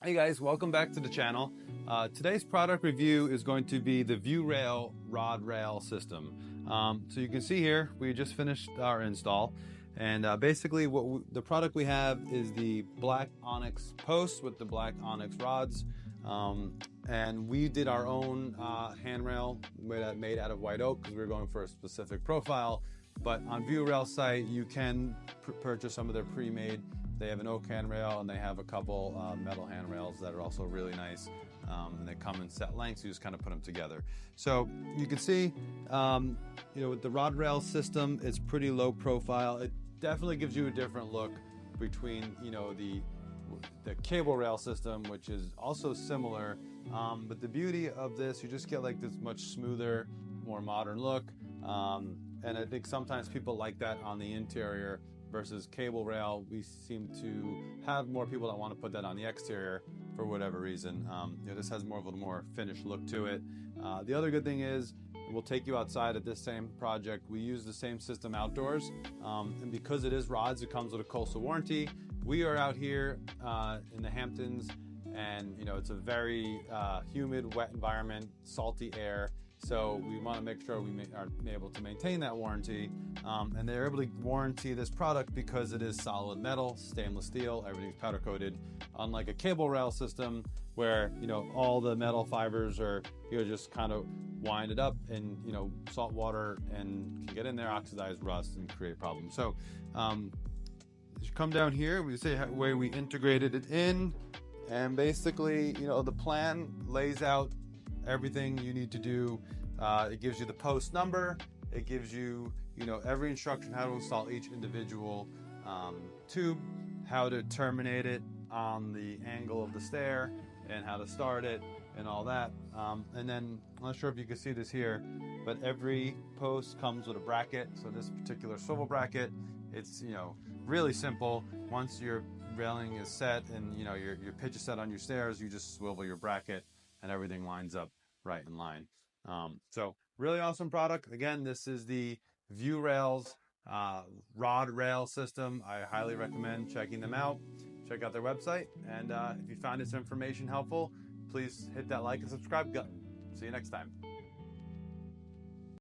Hey guys, welcome back to the channel. Today's product review is going to be the ViewRail Rod Rail System. So you can see here, we just finished our install, and basically the product we have is the Black Onyx post with the Black Onyx rods, and we did our own handrail made out of white oak because we were going for a specific profile. But on ViewRail site, you can purchase some of their pre-made. They have an oak handrail and they have a couple metal handrails that are also really nice, and they come in set lengths. You just kind of put them together. So you can see, with the rod rail system, it's pretty low profile. It definitely gives you a different look between the cable rail system, which is also similar. But the beauty of this, you just get like this much smoother, more modern look. And I think sometimes people like that on the interior versus cable rail. We seem to have more people that want to put that on the exterior for whatever reason. This has more of a more finished look to it. The other good thing is we'll take you outside at this same project. We use the same system outdoors, and because it is rods, it comes with a coastal warranty. We are out here in the Hamptons, and it's a very humid, wet environment, salty air. So we want to make sure we are able to maintain that warranty, and they're able to warranty this product because it is solid metal, stainless steel, everything's powder coated, unlike a cable rail system where all the metal fibers are just kind of winded up in salt water and can get in there, oxidize, rust, and create problems. So as you come down here, we say where we integrated it in, and basically the plan lays out everything you need to do. It gives you the post number. It gives you, every instruction how to install each individual tube, how to terminate it on the angle of the stair, and how to start it, and all that. And then I'm not sure if you can see this here, but every post comes with a bracket. So this particular swivel bracket, it's really simple. Once your railing is set and your pitch is set on your stairs, you just swivel your bracket and everything lines up right in line. So really awesome product. Again, this is the ViewRail's rod rail system. I highly recommend checking them out. Check out their website, and if you found this information helpful, please hit that like and subscribe button. See you next time.